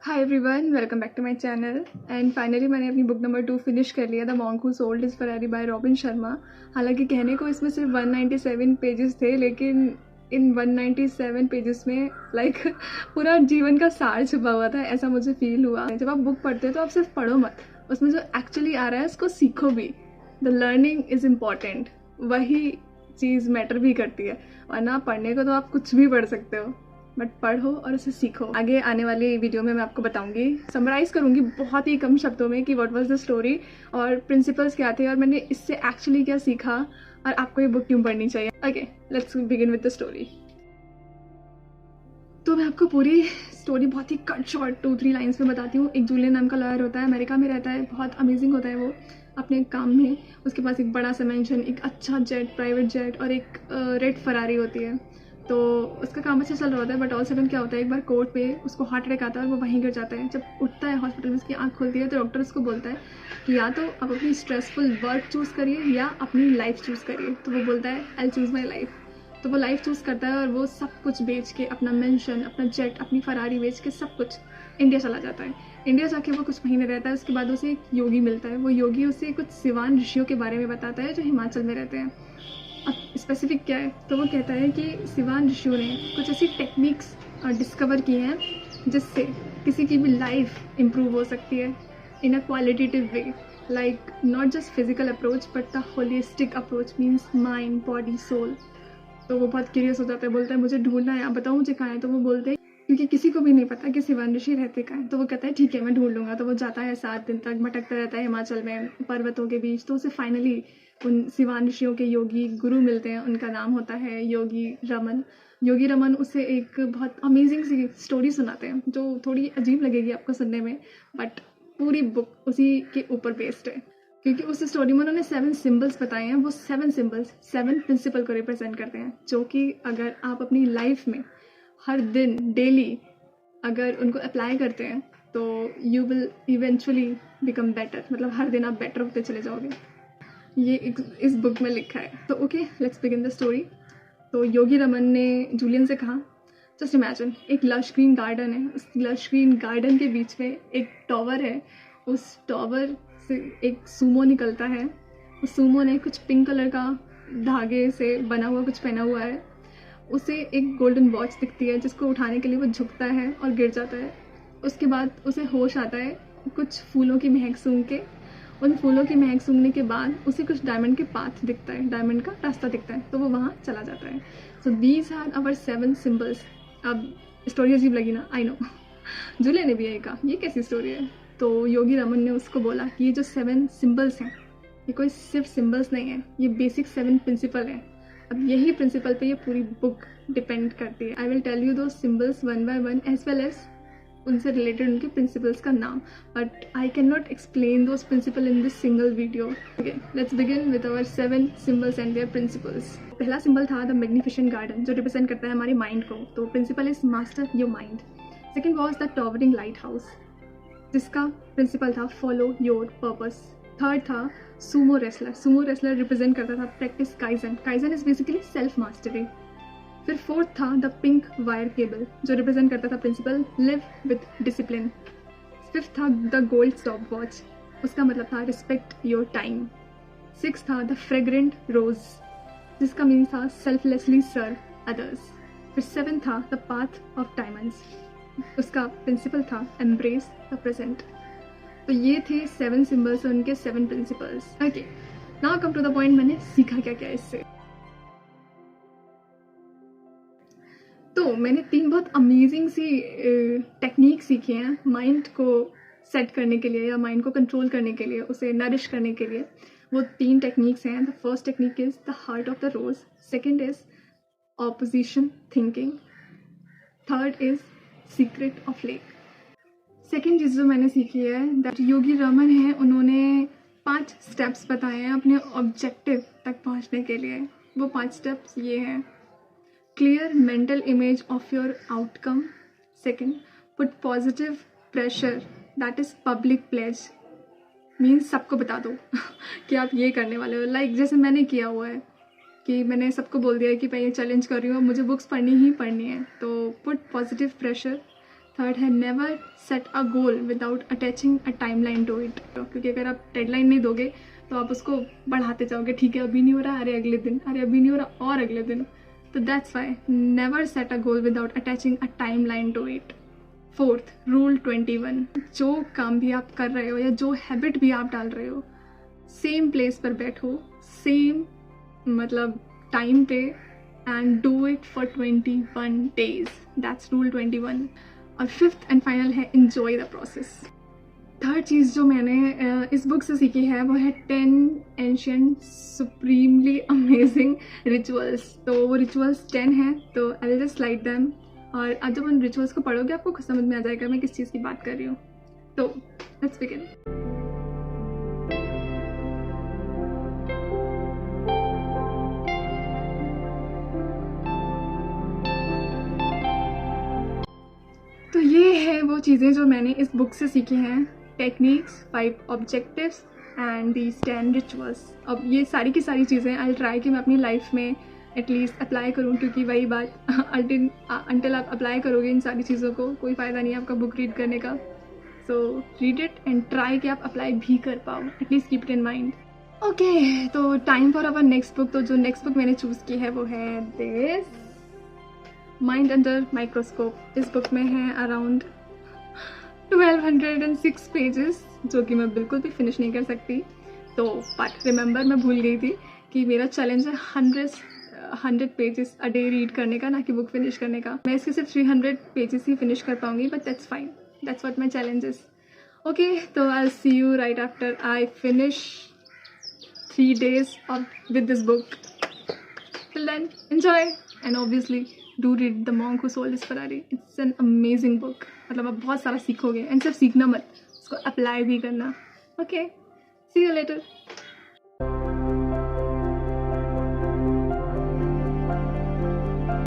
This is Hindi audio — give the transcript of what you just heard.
Hi everyone, welcome back to my channel. And finally मैंने अपनी बुक नंबर 2 फिनिश कर लिया, the monk who sold his Ferrari by Robin Sharma. हालांकि कहने को इसमें सिर्फ 197 पेजेस थे, लेकिन इन 197 पेजेस में पूरा जीवन का सार छुपा हुआ था, ऐसा मुझे फील हुआ। जब आप बुक पढ़ते हो तो आप सिर्फ पढ़ो मत, उसमें जो एक्चुअली आ रहा है उसको सीखो भी। द लर्निंग इज़ इम्पॉर्टेंट, वही चीज़ मैटर भी करती है। वरना पढ़ने को तो आप कुछ भी पढ़ सकते हो, बट पढ़ो और उसे सीखो। आगे आने वाली वीडियो में मैं आपको बताऊंगी, समराइज़ करूंगी बहुत ही कम शब्दों में कि व्हाट वाज द स्टोरी और प्रिंसिपल्स क्या थे और मैंने इससे एक्चुअली क्या सीखा और आपको ये बुक क्यों पढ़नी चाहिए। Okay, let's begin with the story. तो मैं आपको पूरी स्टोरी बहुत ही कट शॉर्ट 2-3 लाइन्स में बताती हूँ। एक जूलियन नाम का लॉयर होता है, अमेरिका में रहता है, बहुत अमेजिंग होता है वो अपने काम में। उसके पास एक बड़ा सा मेंशन, एक अच्छा जेट, प्राइवेट जेट और एक रेड फरारी होती है। तो उसका काम अच्छा चल रहा होता है, बट ऑल सडन क्या होता है, एक बार कोर्ट पे उसको हार्ट अटैक आता है और वो वहीं गिर जाता है। जब उठता है हॉस्पिटल में, उसकी आँख खुलती है तो डॉक्टर उसको बोलता है कि या तो आप अपनी स्ट्रेसफुल वर्क चूज़ करिए या अपनी लाइफ चूज़ करिए। तो वो बोलता है आई चूज़ माई लाइफ। तो वो लाइफ चूज़ करता है और वो सब कुछ बेच के, अपना मेंशन, अपना जेट, अपनी फरारी बेच के सब कुछ इंडिया चला जाता है। इंडिया जाके वो कुछ महीने रहता है। उसके बाद उसे एक योगी मिलता है। वो योगी उसे कुछ सिवान ऋषियों के बारे में बताता है जो हिमाचल में रहते हैं। अब स्पेसिफिक क्या है, तो वो कहता है कि सिवान ऋषियों ने कुछ ऐसी टेक्निक्स डिस्कवर की हैं जिससे किसी की भी लाइफ इम्प्रूव हो सकती है in a qualitative way, like not just physical approach but the holistic approach, means mind, body, soul. तो वो बहुत क्यूरियस हो जाता है, बोलता है मुझे ढूंढना है, आप बताओ मुझे कहाँ है। तो वो बोलते हैं क्योंकि किसी को भी नहीं पता कि सिवान ऋषि रहते कहाँ हैं। तो वो कहता है ठीक है, मैं ढूंढ लूँगा। तो वो जाता है, 7 दिन तक भटकता रहता है हिमाचल में पर्वतों के बीच। तो उसे फाइनली उन सिवान ऋषियों के योगी गुरु मिलते हैं। उनका नाम होता है योगी रमन। योगी रमन उसे एक बहुत अमेजिंग सी स्टोरी सुनाते हैं जो थोड़ी अजीब लगेगी आपको सुनने में, बट पूरी बुक उसी के ऊपर बेस्ड है। क्योंकि उस स्टोरी में उन्होंने 7 सिंबल्स बताए हैं। वो 7 सिंबल्स 7 प्रिंसिपल को रिप्रेजेंट करते हैं, जो कि अगर आप अपनी लाइफ में हर दिन डेली अगर उनको अप्लाई करते हैं तो you will eventually become better, मतलब हर दिन आप बेटर होते चले जाओगे। ये इस बुक में लिखा है। तो okay, let's begin the story. तो योगी रमन ने जूलियन से कहा, जस्ट इमेजिन एक लश ग्रीन गार्डन है, उस लश ग्रीन गार्डन के बीच में एक टॉवर है। उस टॉवर से एक सूमो निकलता है। उस सूमो ने कुछ पिंक कलर का धागे से बना हुआ कुछ पहना हुआ है। उसे एक गोल्डन वॉच दिखती है जिसको उठाने के लिए वो झुकता है और गिर जाता है। उसके बाद उसे होश आता है कुछ फूलों की महक सूंघ के। उन फूलों की महक सूंघने के बाद उसे कुछ डायमंड के पाथ दिखता है, डायमंड का रास्ता दिखता है, तो वो वहाँ चला जाता है। So these are our 7 symbols. अब स्टोरी अजीब लगी ना, आई नो। जूलिया ने भी यही कहा, ये कैसी स्टोरी है। तो योगी रमन ने उसको बोला कि ये जो 7 सिंबल्स हैं, ये कोई सिर्फ सिंबल्स नहीं है, ये बेसिक 7 प्रिंसिपल हैं। अब यही प्रिंसिपल पे ये पूरी बुक डिपेंड करती है। आई विल टेल यू दो symbols one by one as well as उनसे रिलेटेड उनके प्रिंसिपल्स का नाम, but I can not explain those principle in this single video. Okay, let's begin with our 7 symbols and their principles. पहला सिंबल था द मैग्निफिसेंट गार्डन, जो रिप्रेजेंट करता है हमारे माइंड को। तो principle is master your mind. Second was the towering lighthouse, जिसका प्रिंसिपल था फॉलो योर पर्पस। थर्ड था sumo wrestler. Sumo wrestler represent करता था practise kaizen. Kaizen is basically self mastery. फिर फोर्थ था द पिंक वायर केबल, जो रिप्रेजेंट करता था principle live with discipline. Fifth था द गोल्ड स्टॉप वॉच, उसका मतलब था रिस्पेक्ट योर टाइम। सिक्स था द फ्रेग्रेंट रोज, जिसका मीन था सेल्फलेसली सर्व अदर्स। फिर सेवन था द पाथ ऑफ डायमंड्स, उसका प्रिंसिपल था एम्ब्रेस द प्रेजेंट। तो ये थे 7 सिंबल्स और उनके 7 principles. Okay, now come to the point, मैंने सीखा क्या क्या इससे। तो मैंने 3 बहुत अमेजिंग सी टेक्निक सीखी हैं माइंड को सेट करने के लिए या माइंड को कंट्रोल करने के लिए, उसे नरिश करने के लिए। वो 3 टेक्निक्स हैं। The first technique is the heart of the rose, second is opposition thinking, third is secret of lake. Second चीज़ जो मैंने सीखी है, दैट योगी रमन है, उन्होंने 5 स्टेप्स बताए हैं अपने ऑब्जेक्टिव तक पहुंचने के लिए। वो 5 स्टेप्स ये हैं: clear mental image of your outcome, second put positive pressure, that is public pledge, means सबको बता दो कि आप ये करने वाले हो। लाइक जैसे मैंने किया हुआ है कि मैंने सबको बोल दिया है कि मैं ये चैलेंज कर रही हूँ, मुझे बुक्स पढ़नी ही पढ़नी है। तो पुट पॉजिटिव प्रेशर, थर्ड है never set a goal without attaching a timeline to it, क्योंकि अगर आप डेडलाइन नहीं दोगे तो आप उसको बढ़ाते जाओगे, ठीक है अभी नहीं हो रहा, अरे अगले दिन, अरे अभी नहीं हो रहा और अगले दिन। तो that's why never set a goal without attaching a timeline to it. Fourth rule 21, जो काम भी आप कर रहे हो या जो हैबिट भी आप डाल रहे हो, सेम प्लेस पर बैठो, सेम मतलब टाइम पे, and do it for 21 days। That's rule 21। और फिफ्थ एंड फाइनल है एंजॉय द प्रोसेस। थर्ड चीज़ जो मैंने इस बुक से सीखी है वो है 10 एंशिएंट सुप्रीमली अमेजिंग रिचुअल्स। तो वो रिचुअल्स 10 हैं, तो I will just slide them, और आज जब उन रिचुअल्स को पढ़ोगे आपको खुद समझ में आ जाएगा मैं किस चीज़ की बात कर रही हूँ। तो लेट्स बिगिन। तो ये है वो चीज़ें जो मैंने इस बुक से सीखी हैं, techniques, 5 objectives and these 10 rituals. अब ये सारी की सारी चीज़ें आई ट्राई कि मैं अपनी लाइफ में एटलीस्ट अप्लाई करूँ, क्योंकि वही बात अंटिल आप अप्लाई करोगे इन सारी चीज़ों को कोई फ़ायदा नहीं है आपका बुक रीड करने का। So read it and try कि आप अप्लाई भी कर पाओ, at least keep it in mind. Okay, तो time for our next book. तो जो नेक्स्ट बुक मैंने चूज़ की है वो है दिस, माइंड अंडर माइक्रोस्कोप। इस बुक में है अराउंड 1206 पेजेस, जो कि मैं बिल्कुल भी फिनिश नहीं कर सकती। तो बट रिमेंबर मैं भूल गई थी कि मेरा चैलेंज है 100 पेजेस अ डे रीड करने का, ना कि बुक फिनिश करने का। मैं इसके सिर्फ 300 पेजेस ही फिनिश कर पाऊंगी, but that's fine, that's what my challenge is. Okay, तो I see you right after I finish 3 days with this book. Till then, enjoy and obviously do read The Monk Who Sold His Ferrari. It's an amazing book. मतलब आप बहुत सारा सीखोगे, एंड सिर्फ सीखना मत, उसको अप्लाई भी करना। Okay, see you later.